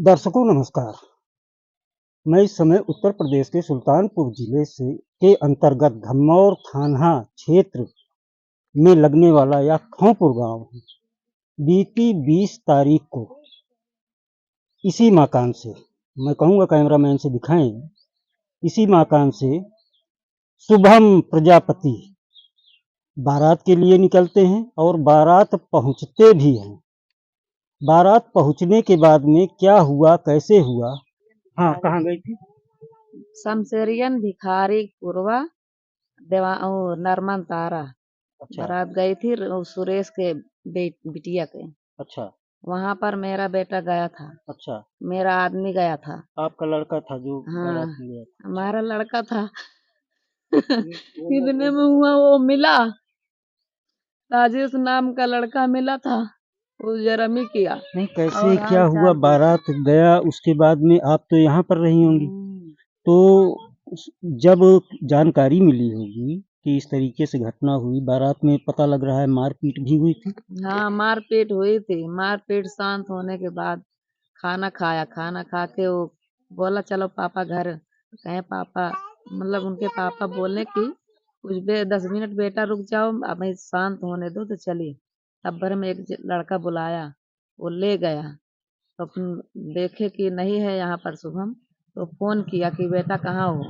दर्शकों नमस्कार। मैं इस समय उत्तर प्रदेश के सुल्तानपुर जिले से के अंतर्गत धम्मौर थाना क्षेत्र में लगने वाला यह खौपुर गांव है। बीती 20 तारीख को इसी मकान से, मैं कहूँगा कैमरामैन से दिखाएं, इसी मकान से शुभम प्रजापति बारात के लिए निकलते हैं और बारात पहुंचते भी हैं। बारात पहुंचने के बाद में क्या हुआ, कैसे हुआ? हाँ, कहाँ गई थी? शमशेरियन भिखारी पूर्वा देवा नरमन तारा। अच्छा। बारात गई थी सुरेश के बिटिया के। अच्छा। वहाँ पर मेरा बेटा गया था। अच्छा। मेरा आदमी गया था। आपका लड़का था जो हाँ, बारात में गया था? हमारा लड़का था। इतने में हुआ वो मिला, राजेश नाम का लड़का मिला था, वो जरमी किया। नहीं, कैसे और क्या हुआ? बारात गया, उसके बाद में आप तो यहाँ पर रही होंगी, तो जब जानकारी मिली होगी कि इस तरीके से घटना हुई, बारात में पता लग रहा है मारपीट भी हुई थी। हाँ, मारपीट हुई थी। मारपीट शांत होने के बाद खाना खाया। खाना खा के वो बोला चलो पापा घर। कहे पापा, मतलब उनके पापा बोले कि कुछ 10 मिनट बेटा रुक जाओ, अब शांत होने दो तो चली। तब भर में एक लड़का बुलाया, वो ले गया। तो फिर देखे कि नहीं है यहाँ पर शुभम, तो फोन किया कि बेटा कहाँ हो?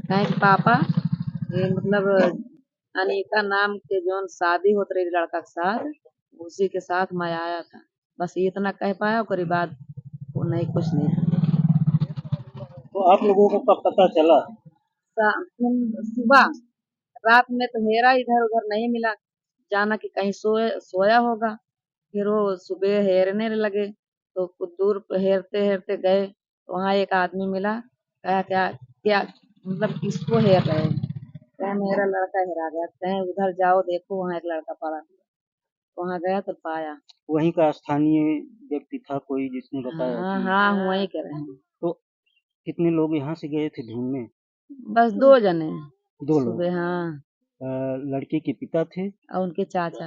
कहे कि पापा ये मतलब अनीता नाम के जो शादी होत रही लड़का के साथ, उसी के साथ मैं आया था। बस इतना कह पाया, उसके बाद वो नहीं, कुछ नहीं। तो आप लोगों को कब पता चला? सुबह, रात में तो मेरा इधर उधर नहीं मिला, जाना कि कहीं सोया होगा। फिर वो सुबह हेरने लगे, तो कुछ दूर हेरते हेरते गए, तो वहाँ एक आदमी मिला। कहा क्या क्या मतलब किसको हेर रहे हैं? कहे मेरा लड़का हेरा गया। कहे उधर जाओ देखो, वहाँ एक लड़का पड़ा हुआ। वहाँ गया तो पाया। वहीं का स्थानीय व्यक्ति था कोई जिसने बताया हाँ कि? हाँ, वहीं के रहे। तो कितने लोग यहाँ से गए थे ढूंढने? बस 2 जने 2 लोग। सुबह। हाँ, लड़के के पिता थे? और उनके चाचा।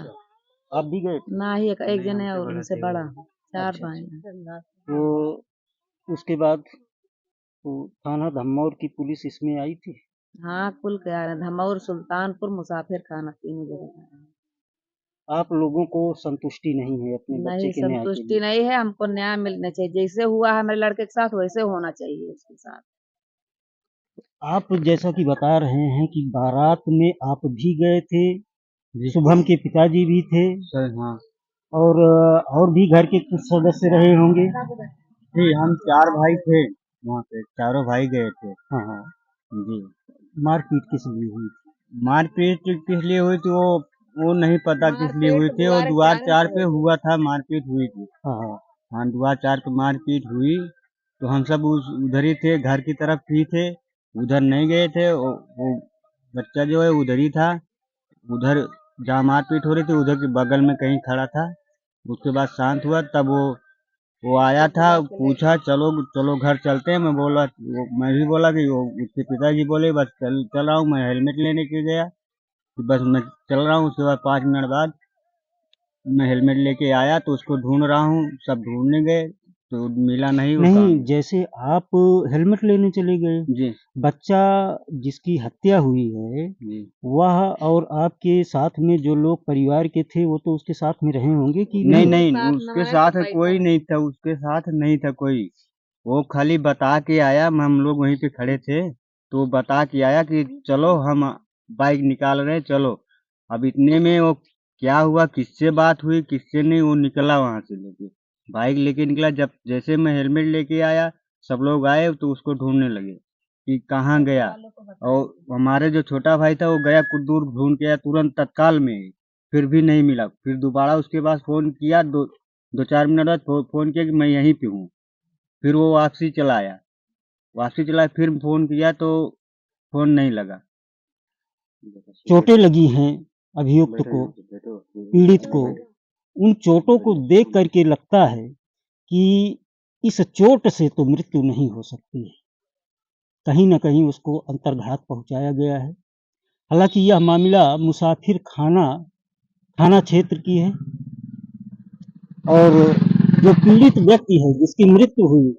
आप भी गए थे? ना ही एक जने और उनसे बड़ा। 4 अच्छा, भाई अच्छा। हैं। तो उसके बाद तो थाना धम्मौर की पुलिस इसमें आई थी? हाँ, कुल क्या है, धमौर, सुल्तानपुर, मुसाफिर खाना, तीनों जगह। आप लोगों को संतुष्टि नहीं है अपने बच्चे नहीं, के न्याय के संतुष्टि लिए? नहीं है। हमको न्याय मिलना चाहिए। जैसे हुआ है मेरे लड़के के साथ, वैसे होना चाहिए उसके साथ। आप जैसा कि बता रहे हैं कि बारात में आप भी गए थे, शुभम के पिताजी भी थे। हाँ। और भी घर के कुछ सदस्य रहे होंगे? जी, हम 4 भाई थे, वहाँ पे चारों भाई गए थे। हाँ, हाँ। जी। मारपीट किस लिए हुई थी? मारपीट किस लिए हुई थी वो नहीं पता किस लिए हुई थी। वो द्वार 4 पे हुआ था, मारपीट हुई थी। हाँ, हाँ। हाँ, द्वार 4 पे मारपीट हुई, तो हम सब उधर ही थे, घर की तरफ ही थे, उधर नहीं गए थे। वो बच्चा जो है उधर ही था, उधर जहाँ मारपीट हो रही थी उधर के बगल में कहीं खड़ा था। उसके बाद शांत हुआ, तब वो आया था, पूछा चलो चलो घर चलते हैं। मैं भी बोला कि वो उसके पिताजी बोले बस चल रहा हूँ, मैं हेलमेट लेने के गया कि बस मैं चल रहा हूँ। उसके बाद 5 मिनट बाद मैं हेलमेट लेके आया तो उसको ढूंढ रहा हूँ, सब ढूंढने गए तो मिला नहीं। नहीं, जैसे आप हेलमेट लेने चले गए जी, बच्चा जिसकी हत्या हुई है जी, वह और आपके साथ में जो लोग परिवार के थे वो तो उसके साथ में रहे होंगे कि नहीं? नहीं, उसके साथ कोई नहीं था, उसके साथ नहीं था कोई। वो खाली बता के आया, हम लोग वहीं पे खड़े थे, तो वो बता के आया कि चलो हम बाइक निकाल रहे हैं, चलो। अब इतने में वो क्या हुआ, किससे बात हुई किससे नहीं, वो निकला वहां से लेके, बाइक लेके निकला। जब जैसे मैं हेलमेट लेके आया, सब लोग आए तो उसको ढूंढने लगे कि कहाँ गया। और हमारे जो छोटा भाई था वो गया, कुछ दूर ढूंढ के आया तुरंत तत्काल में ही, फिर भी नहीं मिला। फिर दोबारा उसके पास फोन किया, दो 4 मिनट बाद फोन किया कि मैं यहीं पे हूँ। फिर वो वापसी चलाया, फिर फोन किया तो फोन नहीं लगा। चोटें लगी हैं अभियुक्त को, पीड़ित को। उन चोटों को देख करके लगता है कि इस चोट से तो मृत्यु नहीं हो सकती है, कहीं न कहीं उसको अंतर्घात पहुंचाया गया है। हालांकि यह मामला मुसाफिर खाना थाना क्षेत्र की है और जो पीड़ित व्यक्ति है जिसकी मृत्यु हुई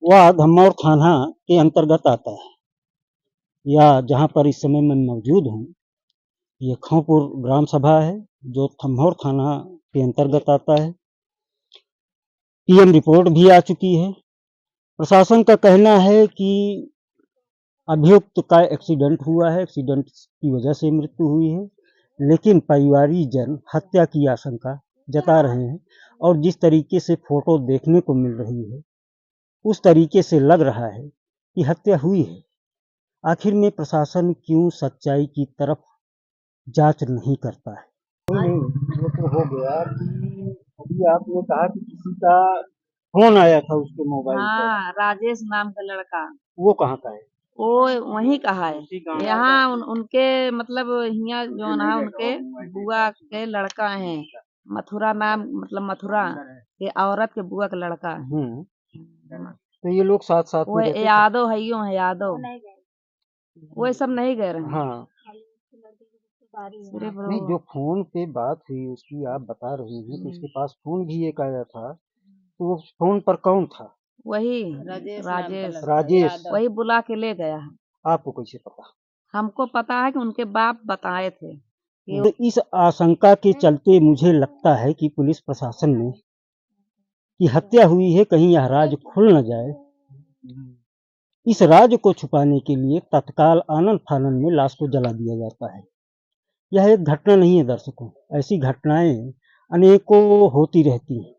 वह धम्मौर थाना के अंतर्गत आता है, या जहाँ पर इस समय मैं मौजूद हूँ ये खांपुर ग्राम सभा है जो धम्मौर थाना के अंतर्गत आता है। पीएम रिपोर्ट भी आ चुकी है। प्रशासन का कहना है कि अभियुक्त का एक्सीडेंट हुआ है, एक्सीडेंट की वजह से मृत्यु हुई है, लेकिन परिवारीजन हत्या की आशंका जता रहे हैं और जिस तरीके से फोटो देखने को मिल रही है उस तरीके से लग रहा है कि हत्या हुई है। आखिर में प्रशासन क्यों सच्चाई की तरफ जांच नहीं करता है? नहीं, वो तो हो गया कि अभी आपने कहा कि किसी का फोन आया था उसके मोबाइल पर। हाँ, राजेश नाम का लड़का, वो कहाँ का है? वो वहीं का है। यहाँ उनके मतलब यहाँ जो है उनके बुआ के लड़का है, मथुरा नाम, मतलब मथुरा ये औरत के बुआ का लड़का है। तो ये लोग साथ साथ वो में रहते थे? यादव है, यो है यादव, वो सब नहीं गए रहे। हाँ, सिर्फ नहीं, जो फोन पे बात हुई उसकी आप बता रही हैं कि उसके पास फोन भी एक आया था, तो वो फोन पर कौन था? वही राजेश। राजेश वही बुला के ले गया है। आपको कैसे पता? हमको पता है कि उनके बाप बताए थे कि तो इस आशंका के चलते मुझे लगता है कि पुलिस प्रशासन ने की हत्या हुई है, कहीं यह राज खुल न जाए, इस राज को छुपाने के लिए तत्काल आनन फानन में लाश को जला दिया जाता है। यह एक घटना नहीं है दर्शकों, ऐसी घटनाएं अनेकों होती रहती हैं।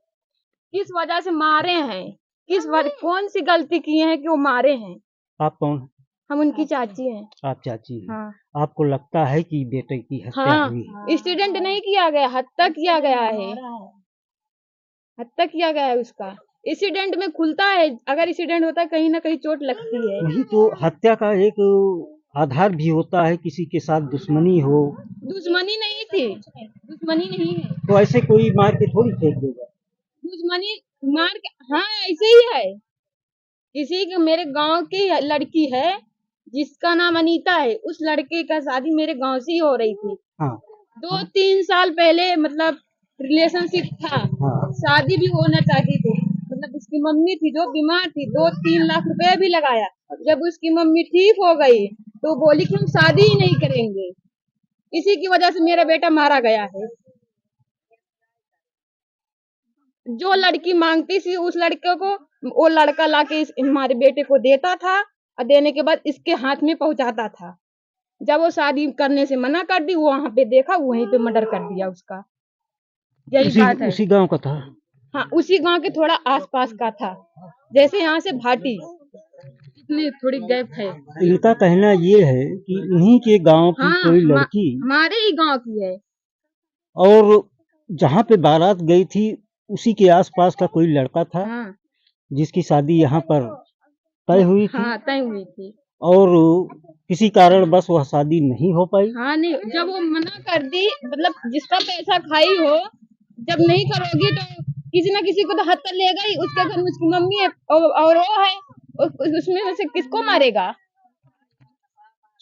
किस वजह से मारे हैं, किस वजह, कौन सी गलती किए हैं कि वो मारे हैं? आप कौन हैं? हम उनकी चाची हैं। आप चाची हैं। हाँ। आपको लगता है कि बेटे की हत्या हाँ, हुई है? एक्सीडेंट नहीं किया गया, हत्या किया गया है, हत्या किया गया है उसका। एक्सीडेंट में खुलता है, अगर एक्सीडेंट होता है कहीं ना कहीं चोट लगती है। वही तो हत्या का एक आधार भी होता है, किसी के साथ दुश्मनी हो। दुश्मनी नहीं थी, दुश्मनी नहीं है। तो ऐसे कोई मार के थोड़ी फेंक देगा। दुश्मनी मार के, हाँ ऐसे ही है। किसी के, मेरे गांव की लड़की है जिसका नाम अनीता है, उस लड़के का शादी मेरे गांव से ही हो रही थी। हाँ, 2-3 साल पहले मतलब रिलेशनशिप था। हाँ। शादी भी होना चाहती थी, मतलब उसकी मम्मी थी जो बीमार थी, 2-3 लाख रुपए भी लगाया। जब उसकी मम्मी ठीक हो गई तो बोली कि हम शादी ही नहीं करेंगे। इसी की वजह से मेरा बेटा मारा गया है। जो लड़की मांगती थी उस लड़के को वो लड़का लाके हमारे बेटे को देता था, और देने के बाद इसके हाथ में पहुंचाता था। जब वो शादी करने से मना कर दी, वो वहां पे देखा, वहीं पे मर्डर कर दिया उसका। यही बात है। उसी गांव का था? हाँ, उसी गांव के थोड़ा आसपास का था, जैसे यहाँ से भाटी इतनी थोड़ी गैप है। इनका कहना ये है कि इन्हीं के गांव की हाँ, कोई लड़की, हमारे ही गांव की है। और जहाँ पे बारात गई थी उसी के आसपास का कोई लड़का था। हाँ, जिसकी शादी यहाँ पर तय हुई थी। हाँ तय हुई थी, और किसी कारण बस वह शादी नहीं हो पाई। हाँ नहीं, जब वो मना कर दी, मतलब जिसका पैसा खाई हो, जब नहीं करोगी तो किसी न किसी को तो हत्या लेगा ही। उसके घर में उसकी मम्मी है और वो है, उसमें से किसको मारेगा?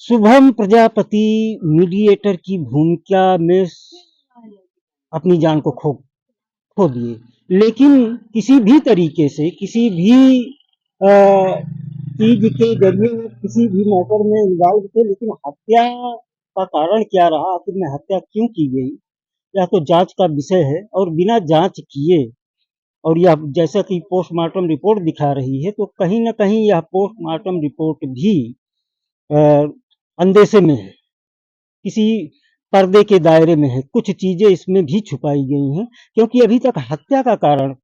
शुभम प्रजापति मीडिएटर की भूमिका में अपनी जान को खो दिए, लेकिन किसी भी तरीके से, किसी भी चीज के जरिए, किसी भी मैटर में इन्वॉल्व थे, लेकिन हत्या का कारण क्या रहा, आखिर में हत्या क्यों की गई, यह तो जांच का विषय है। और बिना जांच किए, और यह जैसा कि पोस्टमार्टम रिपोर्ट दिखा रही है, तो कहीं न कहीं यह पोस्टमार्टम रिपोर्ट भी अंदेशे में है, किसी पर्दे के दायरे में है। कुछ चीजें इसमें भी छुपाई गई हैं, क्योंकि अभी तक हत्या का कारण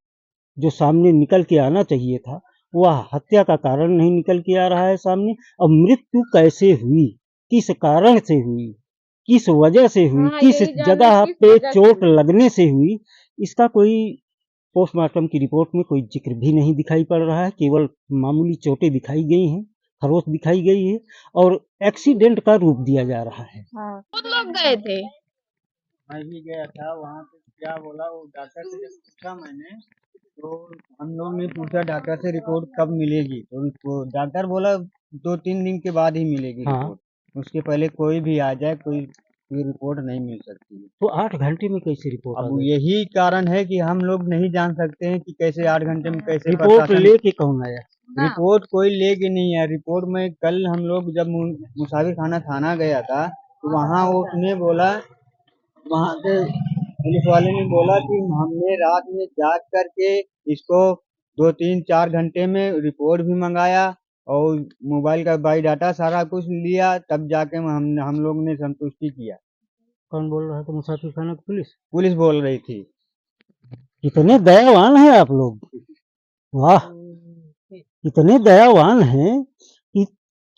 जो सामने निकल के आना चाहिए था, वह हत्या का कारण नहीं निकल के आ रहा है सामने। और मृत्यु कैसे हुई, किस कारण से हुई, किस वजह से हुई, हाँ, किस यही जानना जगह किस पे वजह से चोट हुई। लगने से हुई, इसका कोई पोस्टमार्टम की रिपोर्ट में कोई जिक्र भी नहीं दिखाई पड़ रहा है। केवल मामूली चोटें दिखाई गई हैं, खरोच दिखाई गई है, और एक्सीडेंट का रूप दिया जा रहा है। हाँ, बहुत लोग गए थे। मैं भी गया था वहाँ पे। क्या बोला वो डॉक्टर से, जब पूछा मैंने तो हम लोग ने पूछा डॉक्टर से रिपोर्ट कब मिलेगी, तो उनको डॉक्टर बोला 2-3 दिन के बाद ही मिलेगी हाँ। रिपोर्ट। उसके पहले कोई भी आ जाए, कोई रिपोर्ट नहीं मिल सकती है। तो 8 घंटे में कैसे रिपोर्ट आ अब गई? यही कारण है कि हम लोग नहीं जान सकते हैं कि कैसे 8 घंटे में कैसे रिपोर्ट प्रशासन। लेके कौन आया? ना रिपोर्ट कोई लेके नहीं है। रिपोर्ट में कल हम लोग जब मुसाफिर खाना थाना गया था तो वहाँ उसने बोला, वहाँ के पुलिस वाले ने बोला कि हमने रात में जाग करके इसको 2-3-4 घंटे में रिपोर्ट भी मंगाया और मोबाइल का बायोडाटा सारा कुछ लिया, तब जाके हम लोग ने संतुष्टि किया। कौन बोल रहा था? मुसाफिर खाना की पुलिस? पुलिस बोल रही थी। कितने दयावान हैं आप लोग, वाह! इतने दयावान हैं कि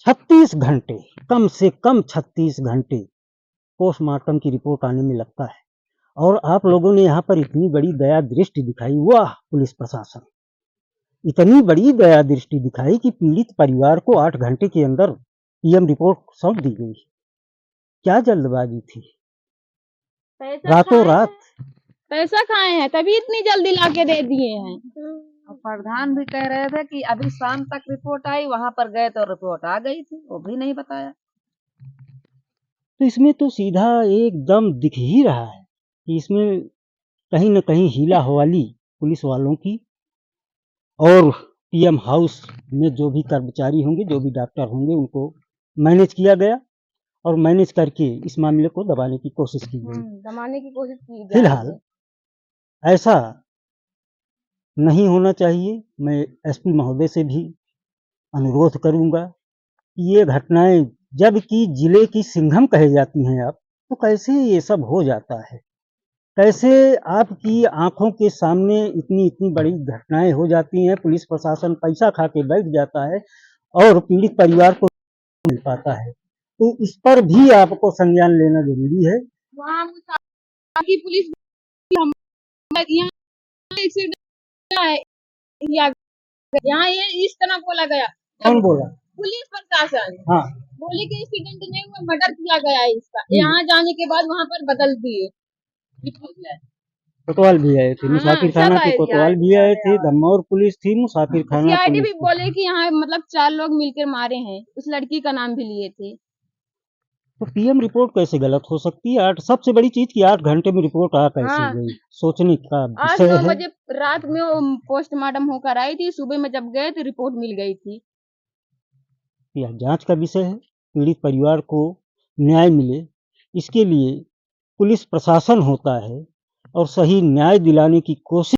36 घंटे, कम से कम 36 घंटे पोस्टमार्टम की रिपोर्ट आने में लगता है और आप लोगों ने यहाँ पर इतनी बड़ी दया दृष्टि दिखाई। वाह पुलिस प्रशासन, इतनी बड़ी दया दृष्टि दिखाई कि पीड़ित परिवार को 8 घंटे के अंदर पीएम रिपोर्ट सौंप दी गई। क्या जल्दबाजी थी, रातों रात। पैसा खाए हैं तभी इतनी जल्दी लाके दे दिए हैं। और प्रधान भी कह रहे थे कि अभी शाम तक रिपोर्ट आई, वहां पर गए तो रिपोर्ट आ गई थी, वो भी नहीं बताया। तो इसमें तो सीधा एकदम दिख ही रहा है कि इसमें कहीं न कहीं हीला हवाली पुलिस वालों की और पीएम हाउस में जो भी कर्मचारी होंगे, जो भी डॉक्टर होंगे, उनको मैनेज किया गया और मैनेज करके इस मामले को दबाने की कोशिश की गई। दबाने की कोशिश की जा रही फिलहाल है। ऐसा नहीं होना चाहिए। मैं एसपी महोदय से भी अनुरोध करूंगा कि ये घटनाएं जबकि जिले की सिंघम कहे जाती हैं आप, तो कैसे ये सब हो जाता है? कैसे आपकी आंखों के सामने इतनी बड़ी घटनाएं हो जाती हैं? पुलिस प्रशासन पैसा खा के बैठ जाता है और पीड़ित परिवार को मिल पाता है, तो इस पर भी आपको संज्ञान लेना जरूरी है। वहाँ की पुलिस यहाँ ये इस तरह बोला गया। कौन बोला? पुलिस प्रशासन हाँ, बोले कि एक्सीडेंट नहीं हुआ, मर्डर किया गया है इसका। यहाँ जाने के बाद वहाँ पर बदल दिए। कोतवाल भी आए थे, मुसाफिर खाना के कोतवाल भी आए थे, दमौर पुलिस थी, मुसाफिर खाना सीआईडी पुलिस भी थी। बोले कि यहाँ मतलब 4 लोग मिलकर मारे हैं, उस लड़की का नाम भी लिए थे। तो पीएम रिपोर्ट कैसे गलत हो सकती है? सबसे बड़ी चीज कि 8 घंटे में रिपोर्ट आ कैसे गई, सोचने का 8-9 विषय है। बजे रात में वो पोस्टमार्टम होकर आई थी, सुबह में जब गए तो रिपोर्ट मिल गई थी। यह जांच का विषय है। पीड़ित परिवार को न्याय मिले, इसके लिए पुलिस प्रशासन होता है और सही न्याय दिलाने की कोशिश